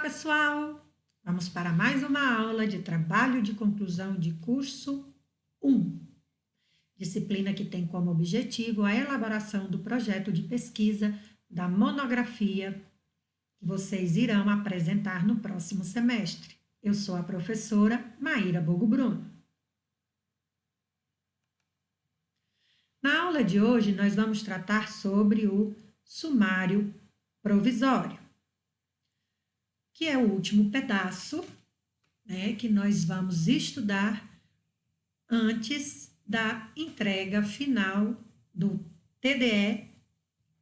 pessoal! Vamos para mais uma aula de trabalho de conclusão de curso 1. Disciplina que tem como objetivo a elaboração do projeto de pesquisa da monografia que vocês irão apresentar no próximo semestre. Eu sou a professora Maíra Bogo Bruno. Na aula de hoje, nós vamos tratar sobre o sumário provisório, que é o último pedaço, né, que nós vamos estudar antes da entrega final do TDE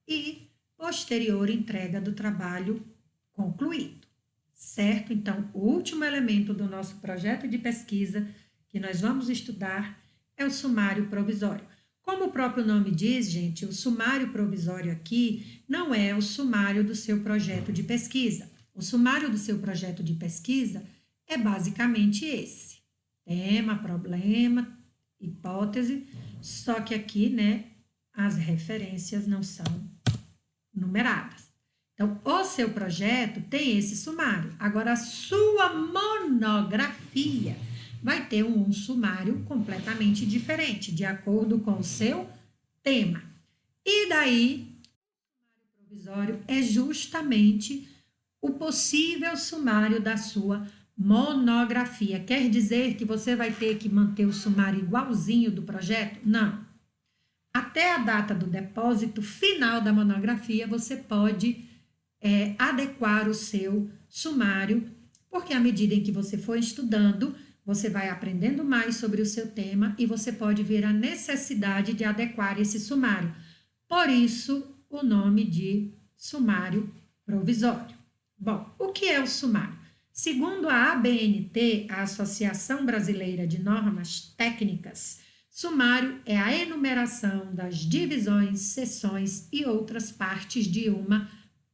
e posterior entrega do trabalho concluído, certo? Então, o último elemento do nosso projeto de pesquisa que nós vamos estudar é o sumário provisório. Como o próprio nome diz, gente, o sumário provisório aqui não é o sumário do seu projeto de pesquisa. O sumário do seu projeto de pesquisa é basicamente esse: tema, problema, hipótese, só que aqui, né, as referências não são numeradas. Então, o seu projeto tem esse sumário. Agora, a sua monografia vai ter um sumário completamente diferente, de acordo com o seu tema. E daí, o sumário provisório é justamente o possível sumário da sua monografia. Quer dizer que você vai ter que manter o sumário igualzinho do projeto? Não. Até a data do depósito final da monografia, você pode adequar o seu sumário, porque à medida em que você for estudando, você vai aprendendo mais sobre o seu tema e você pode ver a necessidade de adequar esse sumário. Por isso, o nome de sumário provisório. Bom, o que é o sumário? Segundo a ABNT, a Associação Brasileira de Normas Técnicas, sumário é a enumeração das divisões, seções e outras partes de uma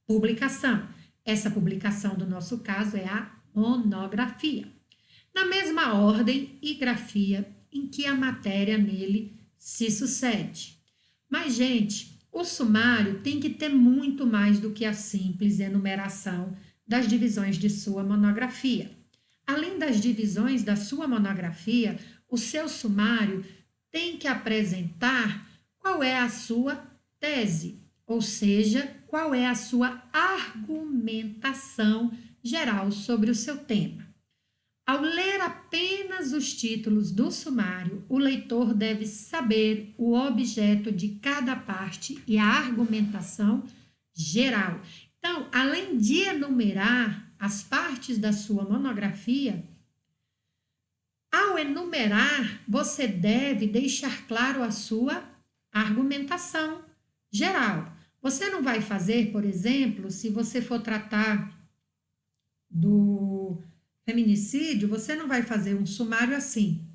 publicação. Essa publicação, do nosso caso, é a monografia. Na mesma ordem e grafia em que a matéria nele se sucede. Mas, gente, o sumário tem que ter muito mais do que a simples enumeração das divisões de sua monografia. Além das divisões da sua monografia, o seu sumário tem que apresentar qual é a sua tese, ou seja, qual é a sua argumentação geral sobre o seu tema. Ao ler apenas os títulos do sumário, o leitor deve saber o objeto de cada parte e a argumentação geral. Então, além de enumerar as partes da sua monografia, ao enumerar, você deve deixar claro a sua argumentação geral. Você não vai fazer, por exemplo, se você for tratar do feminicídio, você não vai fazer um sumário assim.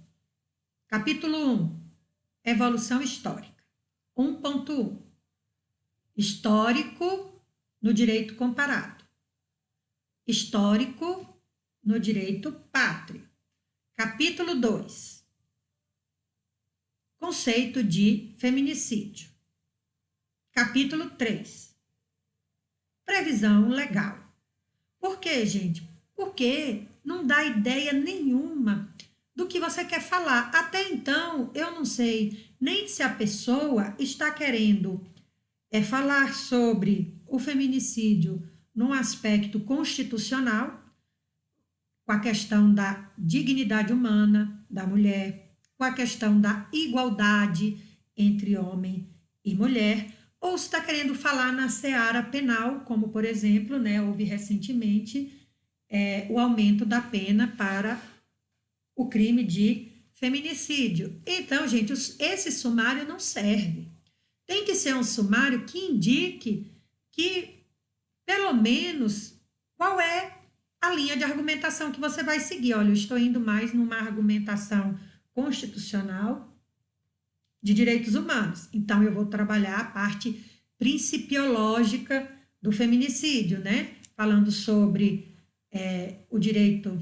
Capítulo 1, evolução histórica. 1.1, histórico no direito comparado. Histórico no direito pátrio. Capítulo 2, conceito de feminicídio. Capítulo 3, previsão legal. Por quê, gente? Porque não dá ideia nenhuma do que você quer falar. Até então, eu não sei nem se a pessoa está querendo falar sobre o feminicídio num aspecto constitucional, com a questão da dignidade humana da mulher, com a questão da igualdade entre homem e mulher, ou se está querendo falar na seara penal, como, por exemplo, né, houve recentemente o aumento da pena para o crime de feminicídio. Então, gente, esse sumário não serve. Tem que ser um sumário que indique que, pelo menos, qual é a linha de argumentação que você vai seguir. Olha, eu estou indo mais numa argumentação constitucional de direitos humanos. Então, eu vou trabalhar a parte principiológica do feminicídio, né? Falando sobre o direito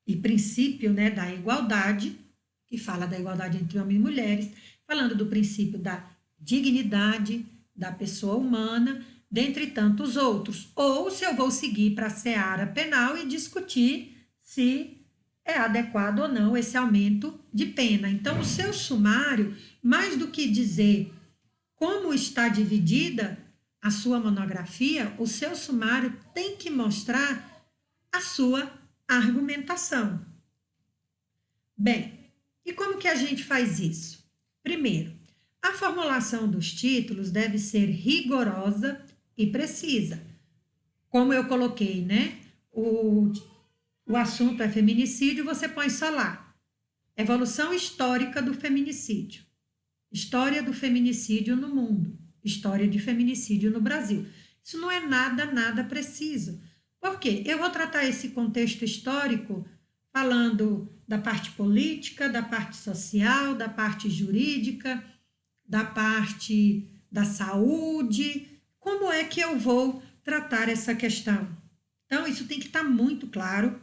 e princípio, né, da igualdade, que fala da igualdade entre homens e mulheres, falando do princípio da dignidade da pessoa humana, dentre tantos outros, ou se eu vou seguir para a seara penal e discutir se é adequado ou não esse aumento de pena. Então, o seu sumário, mais do que dizer como está dividida a sua monografia, o seu sumário tem que mostrar a sua argumentação. Bem, e como que a gente faz isso? Primeiro, a formulação dos títulos deve ser rigorosa e precisa. Como eu coloquei, né? O assunto é feminicídio, você põe só lá. Evolução histórica do feminicídio. História do feminicídio no mundo. História de feminicídio no Brasil. Isso não é nada preciso. Por quê? Eu vou tratar esse contexto histórico falando da parte política, da parte social, da parte jurídica, da parte da saúde. Como é que eu vou tratar essa questão? Então, isso tem que estar muito claro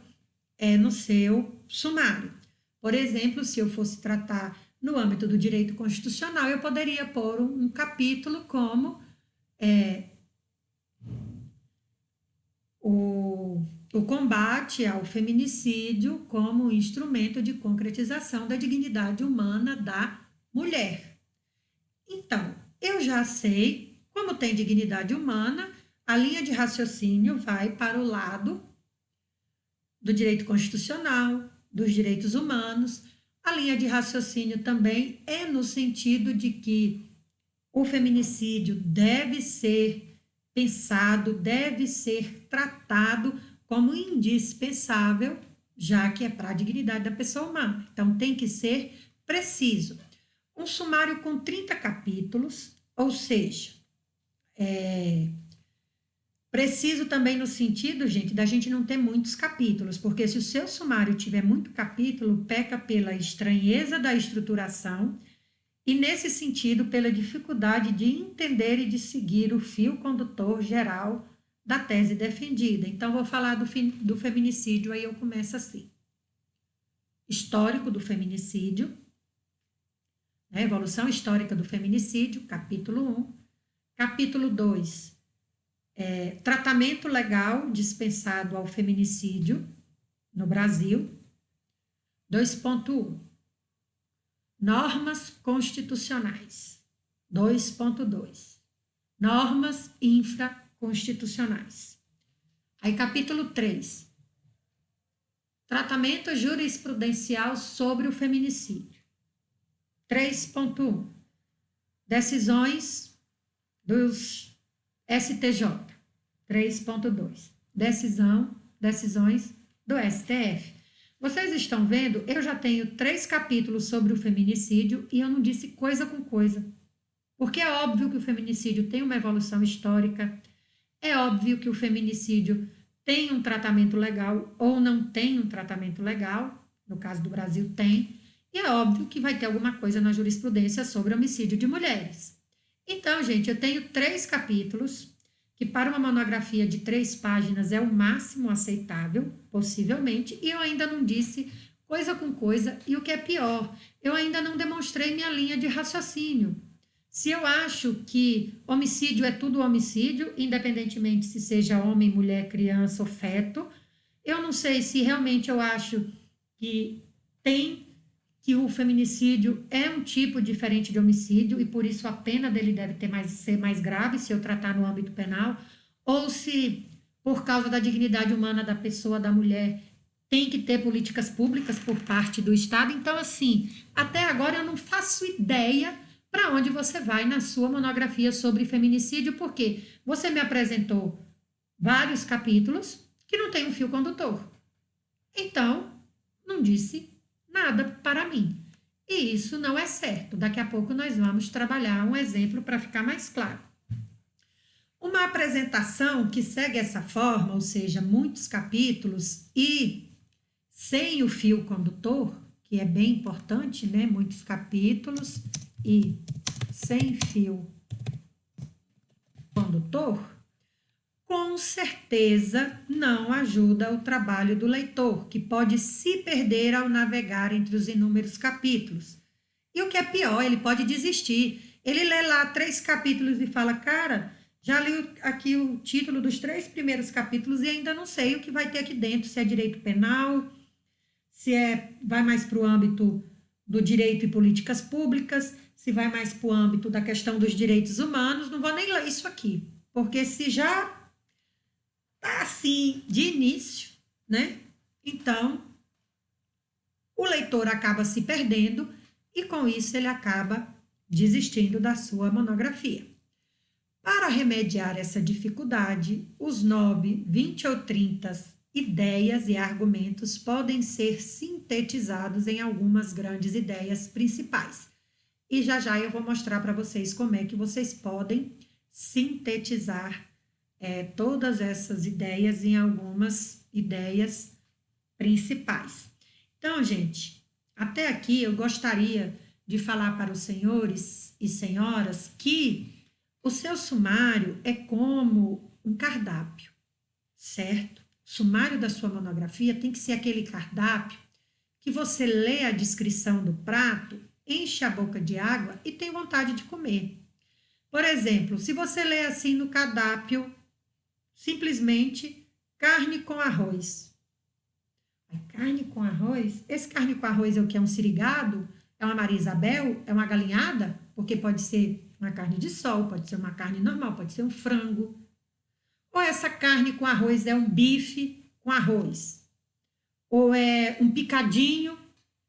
no seu sumário. Por exemplo, se eu fosse tratar no âmbito do direito constitucional, eu poderia pôr um capítulo como o combate ao feminicídio como instrumento de concretização da dignidade humana da mulher. Então, eu já sei, como tem dignidade humana, a linha de raciocínio vai para o lado do direito constitucional, dos direitos humanos. A linha de raciocínio também é no sentido de que o feminicídio deve ser pensado, deve ser tratado como indispensável, já que é para a dignidade da pessoa humana. Então, tem que ser preciso. Um sumário com 30 capítulos, ou seja, preciso também no sentido, gente, da gente não ter muitos capítulos, porque se o seu sumário tiver muito capítulo, peca pela estranheza da estruturação e, nesse sentido, pela dificuldade de entender e de seguir o fio condutor geral da tese defendida. Então, vou falar do feminicídio, aí eu começo assim. Histórico do feminicídio, evolução histórica do feminicídio, capítulo 1. Capítulo 2, tratamento legal dispensado ao feminicídio no Brasil. 2.1, normas constitucionais. 2.2, normas infraconstitucionais. Aí, capítulo 3, tratamento jurisprudencial sobre o feminicídio. 3.1, decisões dos STJ. 3.2, decisões do STF. Vocês estão vendo? Eu já tenho 3 capítulos sobre o feminicídio e eu não disse coisa com coisa. Porque é óbvio que o feminicídio tem uma evolução histórica, é óbvio que o feminicídio tem um tratamento legal ou não tem um tratamento legal, no caso do Brasil tem, e é óbvio que vai ter alguma coisa na jurisprudência sobre homicídio de mulheres. Então, gente, eu tenho 3 capítulos, que para uma monografia de 3 páginas é o máximo aceitável, possivelmente, e eu ainda não disse coisa com coisa, e o que é pior, eu ainda não demonstrei minha linha de raciocínio. Se eu acho que homicídio é tudo homicídio, independentemente se seja homem, mulher, criança ou feto, eu não sei se realmente eu acho que o feminicídio é um tipo diferente de homicídio e por isso a pena dele deve ser mais grave se eu tratar no âmbito penal, ou se por causa da dignidade humana da pessoa, da mulher, tem que ter políticas públicas por parte do Estado. Então, assim, até agora eu não faço ideia para onde você vai na sua monografia sobre feminicídio, porque você me apresentou vários capítulos que não tem um fio condutor. Então, não disse nada para mim. E isso não é certo. Daqui a pouco nós vamos trabalhar um exemplo para ficar mais claro. Uma apresentação que segue essa forma, ou seja, muitos capítulos e sem o fio condutor, que é bem importante, né? Muitos capítulos e sem fio condutor, com certeza não ajuda o trabalho do leitor, que pode se perder ao navegar entre os inúmeros capítulos. E o que é pior, ele pode desistir. Ele lê lá 3 capítulos e fala, cara, Já li aqui o título dos 3 primeiros capítulos e ainda não sei o que vai ter aqui dentro, se é direito penal, se vai mais para o âmbito do direito e políticas públicas, se vai mais para o âmbito da questão dos direitos humanos. Não vou nem ler isso aqui, porque se já está assim de início, né? Então, o leitor acaba se perdendo e com isso ele acaba desistindo da sua monografia. Para remediar essa dificuldade, os 9, 20 ou 30 ideias e argumentos podem ser sintetizados em algumas grandes ideias principais. E já eu vou mostrar para vocês como é que vocês podem sintetizar todas essas ideias em algumas ideias principais. Então, gente, até aqui eu gostaria de falar para os senhores e senhoras que o seu sumário é como um cardápio, certo? O sumário da sua monografia tem que ser aquele cardápio que você lê a descrição do prato, enche a boca de água e tem vontade de comer. Por exemplo, se você lê assim no cardápio, simplesmente carne com arroz. Carne com arroz? Esse carne com arroz é o que? É um sirigado? É uma Maria Isabel? É uma galinhada? Porque pode ser uma carne de sol, pode ser uma carne normal, pode ser um frango. Ou essa carne com arroz é um bife com arroz? Ou é um picadinho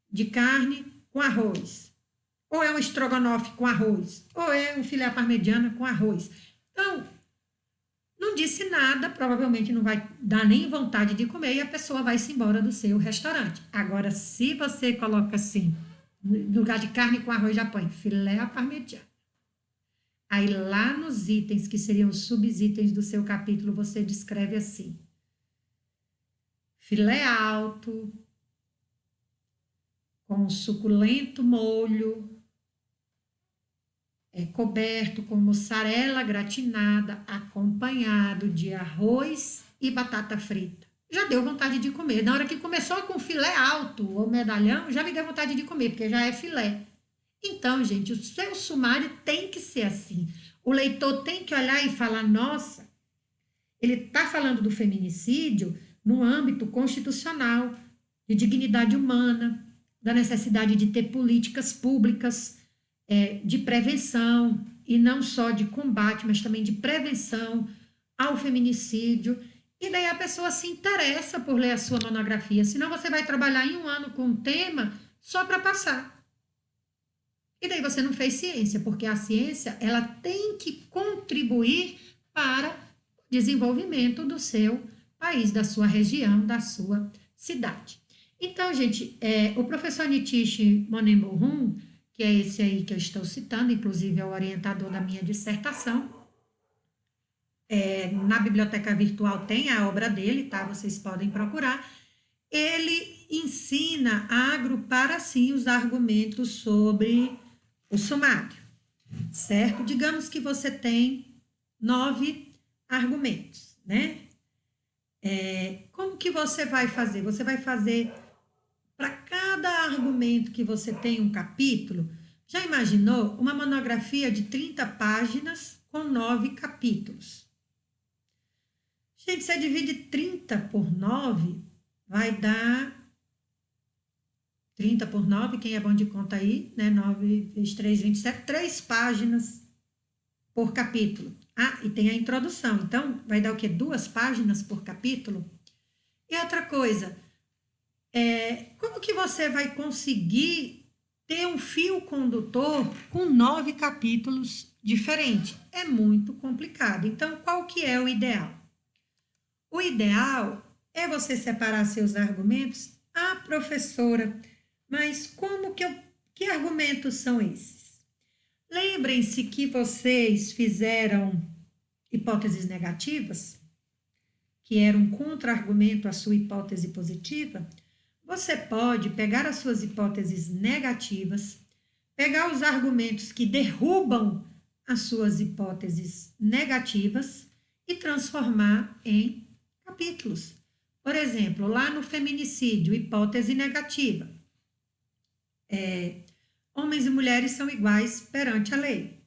de carne com arroz? Ou é um estrogonofe com arroz? Ou é um filé parmegiana com arroz? Então, não disse nada, provavelmente não vai dar nem vontade de comer e a pessoa vai se embora do seu restaurante. Agora, se você coloca assim, no lugar de carne com arroz, já põe filé à parmegiana. Aí lá nos itens, que seriam os subitens do seu capítulo, você descreve assim: filé alto, com suculento molho, coberto com mussarela gratinada, acompanhado de arroz e batata frita. Já deu vontade de comer. Na hora que começou com filé alto ou medalhão, já me deu vontade de comer, porque já é filé. Então, gente, o seu sumário tem que ser assim. O leitor tem que olhar e falar: nossa, ele está falando do feminicídio no âmbito constitucional, de dignidade humana, da necessidade de ter políticas públicas de prevenção, e não só de combate, mas também de prevenção ao feminicídio. E daí a pessoa se interessa por ler a sua monografia, senão você vai trabalhar em um ano com um tema só para passar. E daí você não fez ciência, porque a ciência ela tem que contribuir para o desenvolvimento do seu país, da sua região, da sua cidade. Então, gente, o professor Nitish Monenbohum, que é esse aí que eu estou citando, inclusive é o orientador da minha dissertação, na biblioteca virtual tem a obra dele, tá? Vocês podem procurar. Ele ensina a agrupar assim os argumentos sobre o sumário, certo? Digamos que você tem 9 argumentos, né? Como que você vai fazer? Você vai fazer para cada argumento que você tem um capítulo. Já imaginou uma monografia de 30 páginas com 9 capítulos? Gente, você divide 30 por 9, vai dar 30 por 9, quem é bom de conta aí, né? 9 vezes 3, 27, 3 páginas por capítulo. Ah, e tem a introdução, então vai dar o quê? 2 páginas por capítulo? E outra coisa, como que você vai conseguir ter um fio condutor com 9 capítulos diferentes? É muito complicado. Então, qual que é o ideal? O ideal é você separar seus argumentos. Ah, professora, mas que argumentos são esses? Lembrem-se que vocês fizeram hipóteses negativas, que era um contra-argumento à sua hipótese positiva. Você pode pegar as suas hipóteses negativas, pegar os argumentos que derrubam as suas hipóteses negativas e transformar em capítulos. Por exemplo, lá no feminicídio, hipótese negativa. Homens e mulheres são iguais perante a lei.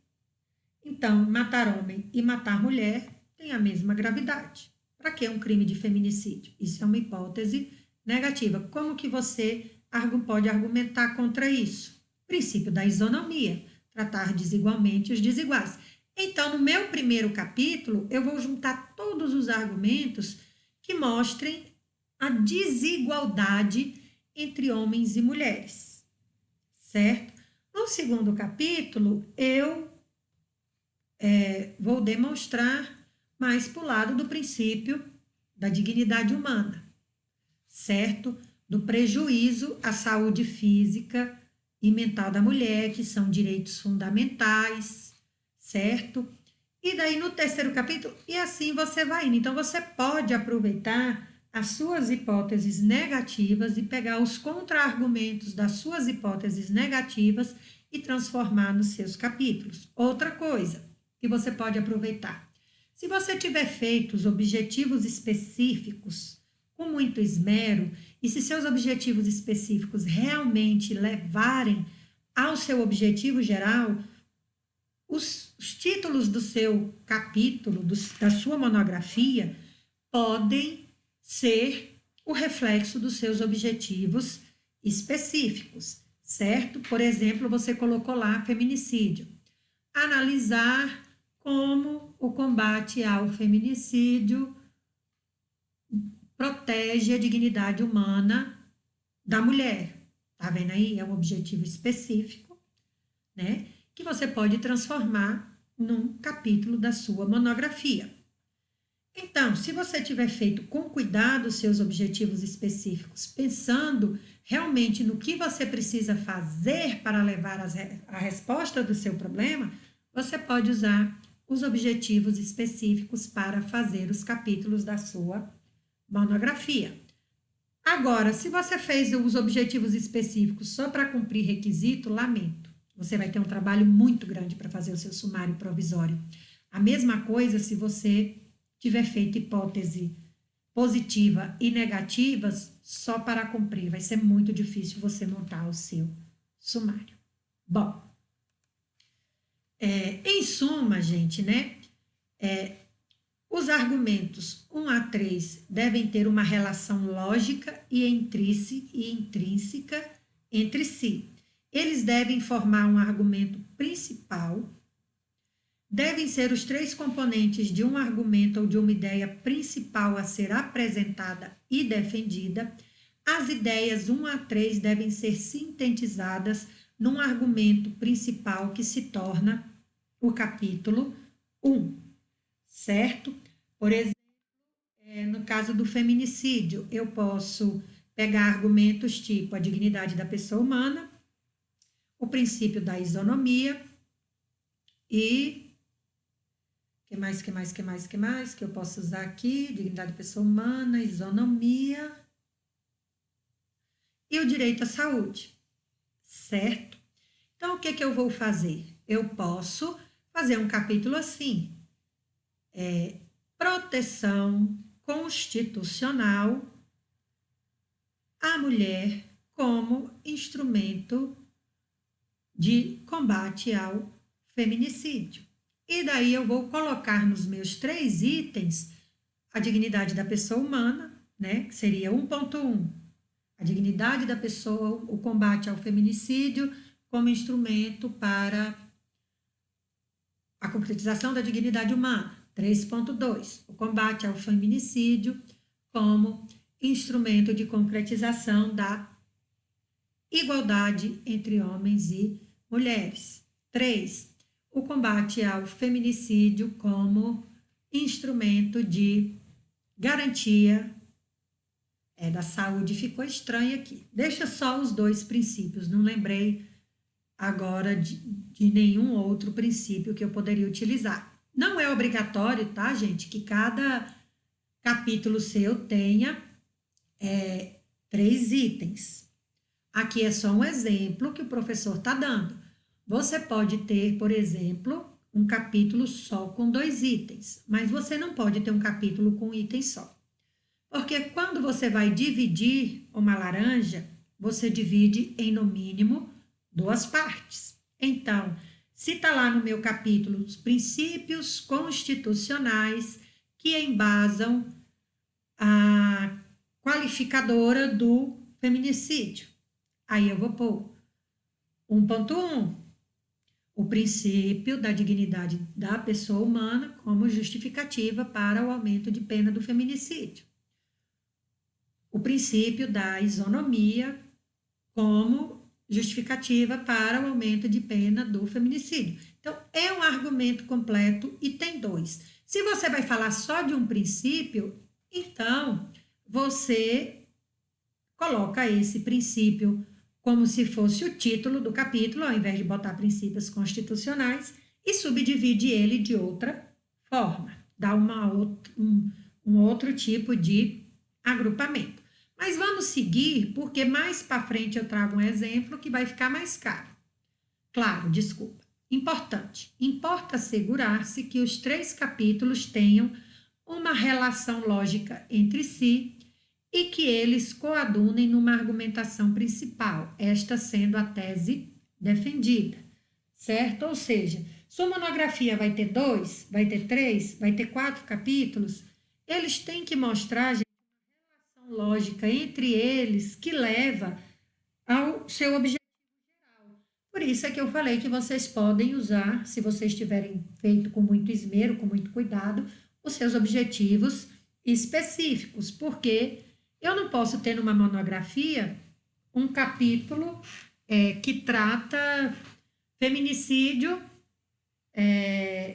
Então, matar homem e matar mulher têm a mesma gravidade. Para que um crime de feminicídio? Isso é uma hipótese negativa. Como que você pode argumentar contra isso? Princípio da isonomia, tratar desigualmente os desiguais. Então, no meu primeiro capítulo, eu vou juntar todos os argumentos que mostrem a desigualdade entre homens e mulheres, certo? No segundo capítulo, eu vou demonstrar mais para o lado do princípio da dignidade humana, certo? Do prejuízo à saúde física e mental da mulher, que são direitos fundamentais, certo? E daí no terceiro capítulo, e assim você vai indo. Então você pode aproveitar as suas hipóteses negativas e pegar os contra-argumentos das suas hipóteses negativas e transformar nos seus capítulos. Outra coisa que você pode aproveitar. Se você tiver feito os objetivos específicos com muito esmero, e se seus objetivos específicos realmente levarem ao seu objetivo geral, os títulos do seu capítulo, da sua monografia, podem ser o reflexo dos seus objetivos específicos, certo? Por exemplo, você colocou lá feminicídio. Analisar como o combate ao feminicídio protege a dignidade humana da mulher. Tá vendo aí? É um objetivo específico, né? Que você pode transformar num capítulo da sua monografia. Então, se você tiver feito com cuidado os seus objetivos específicos, pensando realmente no que você precisa fazer para levar a resposta do seu problema, você pode usar os objetivos específicos para fazer os capítulos da sua monografia. Agora, se você fez os objetivos específicos só para cumprir requisito, lamento. Você vai ter um trabalho muito grande para fazer o seu sumário provisório. A mesma coisa se você tiver feito hipótese positiva e negativas só para cumprir. Vai ser muito difícil você montar o seu sumário. Bom, em suma, gente, né? Os argumentos 1 a 3 devem ter uma relação lógica e intrínseca entre si. Eles devem formar um argumento principal, devem ser os 3 componentes de um argumento ou de uma ideia principal a ser apresentada e defendida. As ideias 1 a 3 devem ser sintetizadas num argumento principal que se torna o capítulo 1, certo? Por exemplo, no caso do feminicídio, eu posso pegar argumentos tipo a dignidade da pessoa humana, o princípio da isonomia e que mais que eu posso usar aqui? Dignidade da pessoa humana, isonomia e o direito à saúde, certo? Então, o que eu vou fazer? Eu posso fazer um capítulo assim, proteção constitucional à mulher como instrumento de combate ao feminicídio. E daí eu vou colocar nos meus 3 itens a dignidade da pessoa humana, né, que seria 1.1, a dignidade da pessoa, o combate ao feminicídio como instrumento para a concretização da dignidade humana. 3.2, o combate ao feminicídio como instrumento de concretização da igualdade entre homens e mulheres. 3, o combate ao feminicídio como instrumento de garantia da saúde. Ficou estranho aqui. Deixa só os 2 princípios, não lembrei agora de nenhum outro princípio que eu poderia utilizar. Não é obrigatório, tá, gente, que cada capítulo seu tenha 3 itens. Aqui é só um exemplo que o professor está dando. Você pode ter, por exemplo, um capítulo só com 2 itens, mas você não pode ter um capítulo com um item só. Porque quando você vai dividir uma laranja, você divide em no mínimo 2 partes. Então, Se está lá no meu capítulo os princípios constitucionais que embasam a qualificadora do feminicídio, aí eu vou pôr 1.1, o princípio da dignidade da pessoa humana como justificativa para o aumento de pena do feminicídio. O princípio da isonomia como justificativa para o aumento de pena do feminicídio. Então, é um argumento completo e tem dois. Se você vai falar só de um princípio, então você coloca esse princípio como se fosse o título do capítulo, ao invés de botar princípios constitucionais, e subdivide ele de outra forma, dá um outro tipo de agrupamento. Mas vamos seguir, porque mais para frente eu trago um exemplo que vai ficar mais claro, desculpa. Importante. Importa assegurar-se que os 3 capítulos tenham uma relação lógica entre si e que eles coadunem numa argumentação principal, esta sendo a tese defendida, certo? Ou seja, sua monografia vai ter 2, vai ter 3, vai ter 4 capítulos, eles têm que mostrar lógica entre eles que leva ao seu objetivo geral. Por isso é que eu falei que vocês podem usar, se vocês tiverem feito com muito esmero, com muito cuidado, os seus objetivos específicos, porque eu não posso ter numa monografia um capítulo que trata feminicídio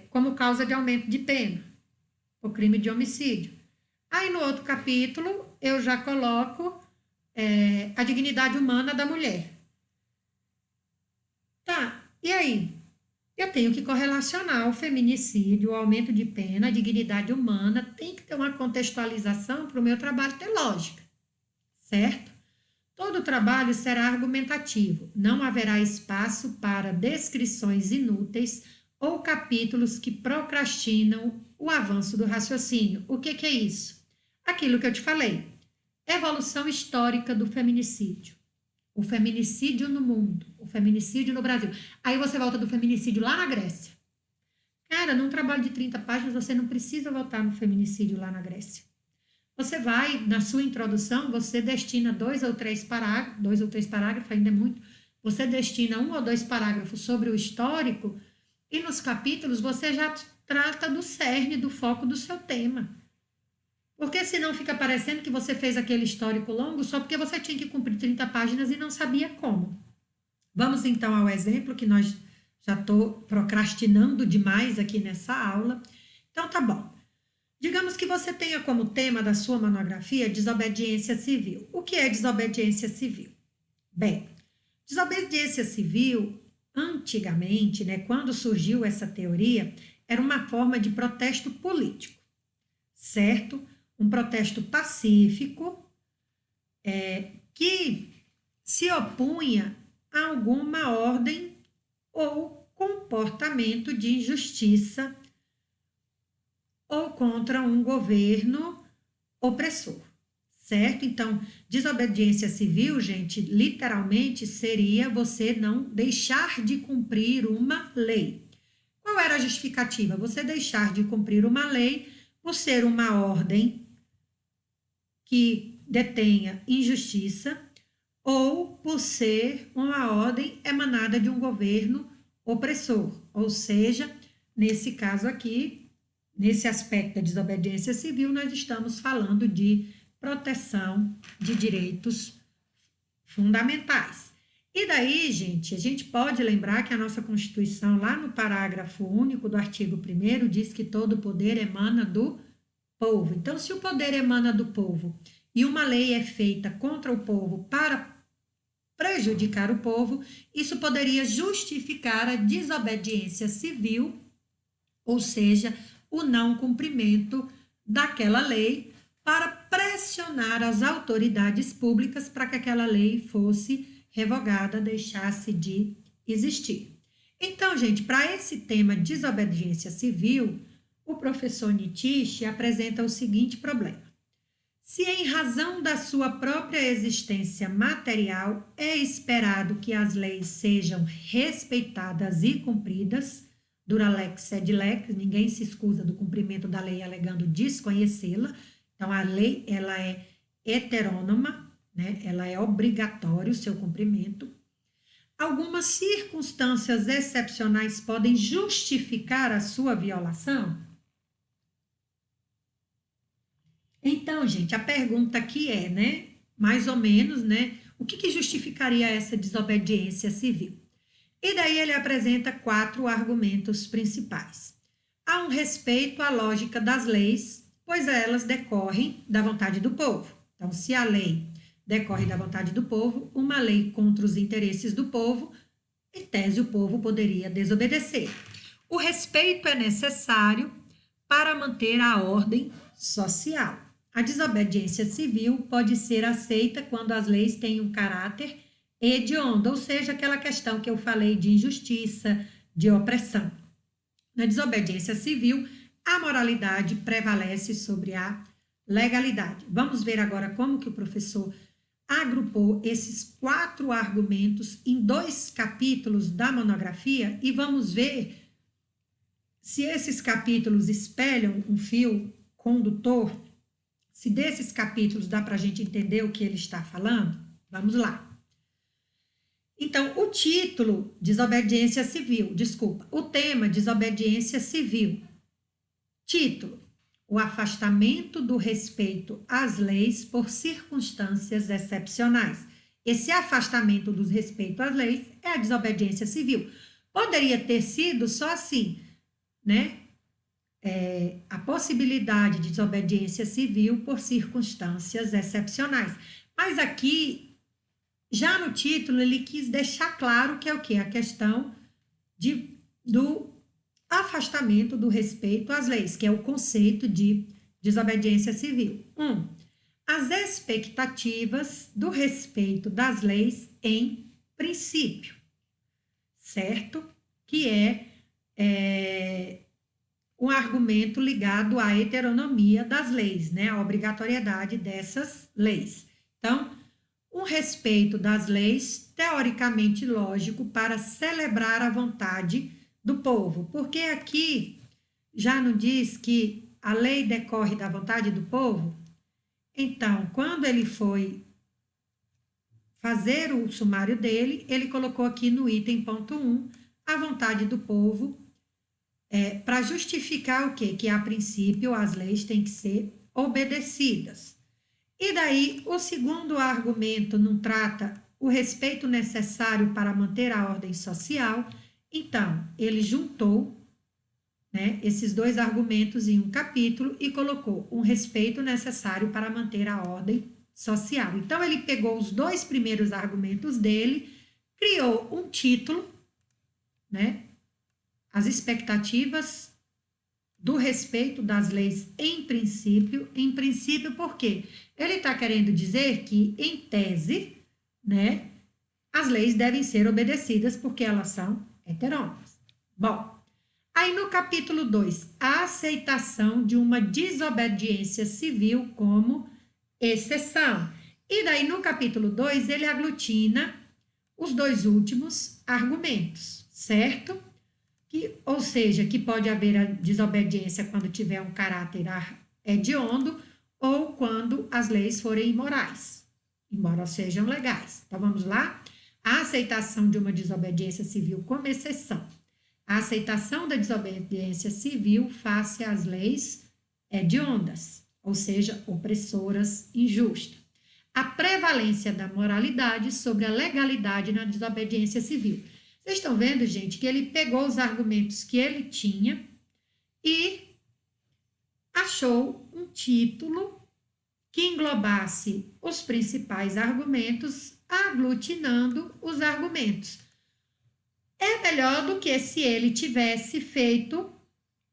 como causa de aumento de pena, o crime de homicídio. Aí no outro capítulo eu já coloco a dignidade humana da mulher. Tá, e aí? Eu tenho que correlacionar o feminicídio, o aumento de pena, a dignidade humana, tem que ter uma contextualização para o meu trabalho ter lógica, certo? Todo trabalho será argumentativo, não haverá espaço para descrições inúteis ou capítulos que procrastinam o avanço do raciocínio. O que é isso? Aquilo que eu te falei, evolução histórica do feminicídio. O feminicídio no mundo, o feminicídio no Brasil. Aí você volta do feminicídio lá na Grécia. Cara, num trabalho de 30 páginas, você não precisa voltar no feminicídio lá na Grécia. Você vai, na sua introdução, você destina 2 ou 3 parágrafos, ainda é muito, você destina 1 ou 2 parágrafos sobre o histórico e nos capítulos você já trata do cerne, do foco do seu tema. Porque senão fica parecendo que você fez aquele histórico longo só porque você tinha que cumprir 30 páginas e não sabia como. Vamos então ao exemplo, que nós já estou procrastinando demais aqui nessa aula. Então tá bom. Digamos que você tenha como tema da sua monografia desobediência civil. O que é desobediência civil? Bem, desobediência civil, antigamente, quando surgiu essa teoria, era uma forma de protesto político, certo? Um protesto pacífico que se opunha a alguma ordem ou comportamento de injustiça ou contra um governo opressor, certo? Então, desobediência civil, gente, literalmente seria você não deixar de cumprir uma lei. Qual era a justificativa? Você deixar de cumprir uma lei por ser uma ordem que detenha injustiça ou por ser uma ordem emanada de um governo opressor. Ou seja, nesse caso aqui, nesse aspecto da desobediência civil, nós estamos falando de proteção de direitos fundamentais. E daí, gente, a gente pode lembrar que a nossa Constituição, lá no parágrafo único do artigo 1º, diz que todo poder emana do povo. Então, se o poder emana do povo e uma lei é feita contra o povo para prejudicar o povo, isso poderia justificar a desobediência civil, ou seja, o não cumprimento daquela lei para pressionar as autoridades públicas para que aquela lei fosse revogada, deixasse de existir. Então, gente, para esse tema desobediência civil, o professor Nitish apresenta o seguinte problema. Se em razão da sua própria existência material é esperado que as leis sejam respeitadas e cumpridas, dura lex sed lex, ninguém se escusa do cumprimento da lei alegando desconhecê-la. Então, a lei, ela é heterônoma, né? Ela é obrigatória o seu cumprimento. Algumas circunstâncias excepcionais podem justificar a sua violação? Então, gente, a pergunta aqui é, né, mais ou menos, né, o que justificaria essa desobediência civil? E daí ele apresenta 4 argumentos principais. Há um respeito à lógica das leis, pois elas decorrem da vontade do povo. Então, se a lei decorre da vontade do povo, uma lei contra os interesses do povo, em tese o povo poderia desobedecer. O respeito é necessário para manter a ordem social. A desobediência civil pode ser aceita quando as leis têm um caráter hediondo, ou seja, aquela questão que eu falei de injustiça, de opressão. Na desobediência civil, a moralidade prevalece sobre a legalidade. Vamos ver agora como que o professor agrupou esses 4 argumentos em 2 capítulos da monografia e vamos ver se esses capítulos espelham um fio condutor. Se desses capítulos dá para a gente entender o que ele está falando, vamos lá. Então, o título, desobediência civil, o tema, desobediência civil. Título, o afastamento do respeito às leis por circunstâncias excepcionais. Esse afastamento do respeito às leis é a desobediência civil. Poderia ter sido só assim, né? A possibilidade de desobediência civil por circunstâncias excepcionais. Mas aqui, já no título, ele quis deixar claro que é o quê? A questão do afastamento do respeito às leis, que é o conceito de desobediência civil. 1. As expectativas do respeito das leis em princípio, certo? Que é um argumento ligado à heteronomia das leis, né? A obrigatoriedade dessas leis. Então, um respeito das leis, teoricamente lógico, para celebrar a vontade do povo. Porque aqui já não diz que a lei decorre da vontade do povo? Então, quando ele foi fazer o sumário dele, ele colocou aqui no item ponto 1, a vontade do povo, para justificar o quê? Que a princípio as leis têm que ser obedecidas. E daí o segundo argumento não trata o respeito necessário para manter a ordem social. Então, ele juntou, né, esses 2 argumentos em um capítulo e colocou um respeito necessário para manter a ordem social. Então, ele pegou os 2 primeiros argumentos dele, criou um título, né? As expectativas do respeito das leis em princípio por quê? Ele está querendo dizer que, em tese, né, as leis devem ser obedecidas porque elas são heterônomas. Bom, aí no capítulo 2, a aceitação de uma desobediência civil como exceção. E daí no capítulo 2, ele aglutina os 2 últimos argumentos, certo? Ou seja, que pode haver a desobediência quando tiver um caráter hediondo ou quando as leis forem imorais, embora sejam legais. Então, vamos lá? A aceitação de uma desobediência civil como exceção. A aceitação da desobediência civil face às leis hediondas, ou seja, opressoras, injustas. A prevalência da moralidade sobre a legalidade na desobediência civil. Vocês estão vendo, gente, que ele pegou os argumentos que ele tinha e achou um título que englobasse os principais argumentos, aglutinando os argumentos. É melhor do que se ele tivesse feito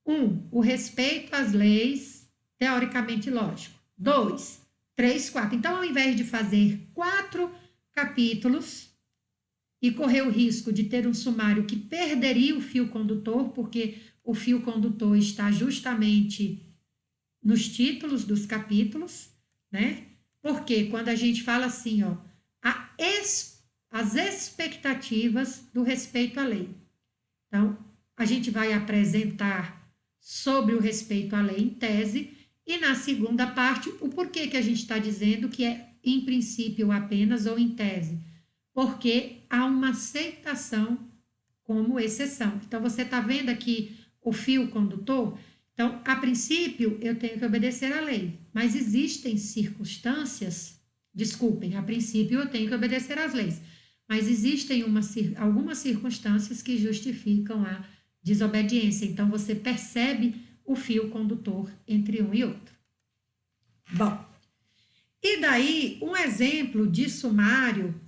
1. O respeito às leis, teoricamente lógico. 2, 3, 4. Então, ao invés de fazer 4 capítulos e correr o risco de ter um sumário que perderia o fio condutor, porque o fio condutor está justamente nos títulos dos capítulos, né? Porque quando a gente fala assim, ó, as expectativas do respeito à lei. Então, a gente vai apresentar sobre o respeito à lei em tese e na segunda parte o porquê que a gente está dizendo que é em princípio apenas ou em tese. Porque há uma aceitação como exceção. Então, você está vendo aqui o fio condutor? Então, a princípio, eu tenho que obedecer à lei, mas existem circunstâncias, desculpem, a princípio eu tenho que obedecer às leis, mas existem algumas circunstâncias que justificam a desobediência. Então, você percebe o fio condutor entre um e outro. Bom, e daí um exemplo de sumário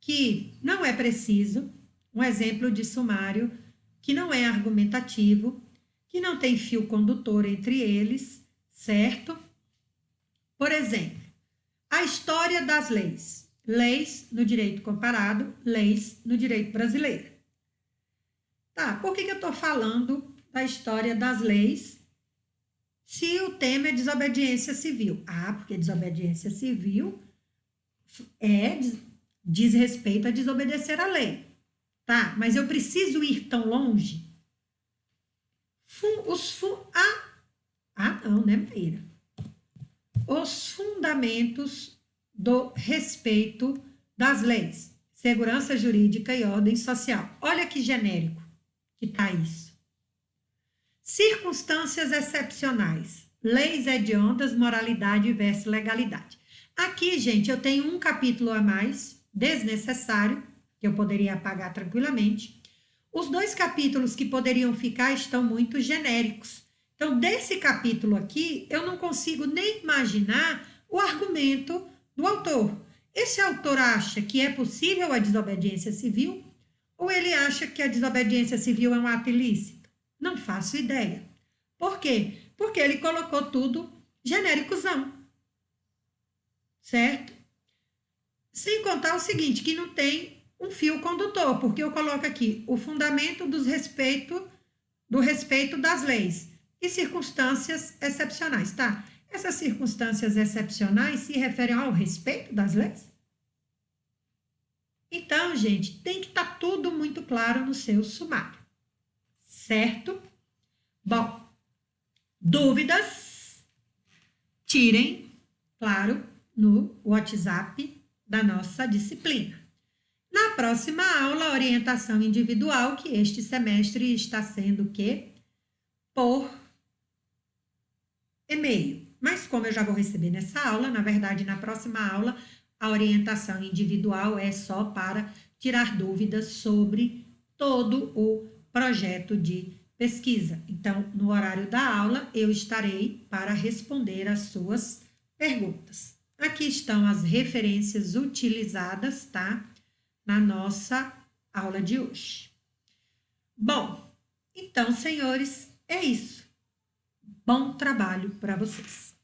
que não é preciso, um exemplo de sumário que não é argumentativo, que não tem fio condutor entre eles, certo? Por exemplo, a história das leis. Leis no direito comparado, leis no direito brasileiro. Tá, por que eu estou falando da história das leis se o tema é desobediência civil? Ah, porque desobediência civil diz respeito a desobedecer a lei. Tá, mas eu preciso ir tão longe? Não, né, Maíra? Os fundamentos do respeito das leis, segurança jurídica e ordem social. Olha que genérico que está isso. Circunstâncias excepcionais, leis hediondas, moralidade versus legalidade. Aqui, gente, eu tenho um capítulo a mais, desnecessário, que eu poderia apagar tranquilamente. Os 2 capítulos que poderiam ficar estão muito genéricos. Então, desse capítulo aqui, eu não consigo nem imaginar o argumento do autor. Esse autor acha que é possível a desobediência civil ou ele acha que a desobediência civil é um ato ilícito? Não faço ideia. Por quê? Porque ele colocou tudo genéricozão. Certo? Sem contar o seguinte, que não tem um fio condutor, porque eu coloco aqui o fundamento do respeito das leis e circunstâncias excepcionais, tá? Essas circunstâncias excepcionais se referem ao respeito das leis? Então, gente, tem que estar tudo muito claro no seu sumário, certo? Bom, dúvidas? Tirem, claro, no WhatsApp da nossa disciplina. Na próxima aula, orientação individual, que este semestre está sendo o quê? Por e-mail. Mas como eu já vou receber nessa aula, na verdade, na próxima aula, a orientação individual é só para tirar dúvidas sobre todo o projeto de pesquisa. Então, no horário da aula, eu estarei para responder as suas perguntas. Aqui estão as referências utilizadas, tá? Na nossa aula de hoje. Bom, então, senhores, é isso. Bom trabalho para vocês.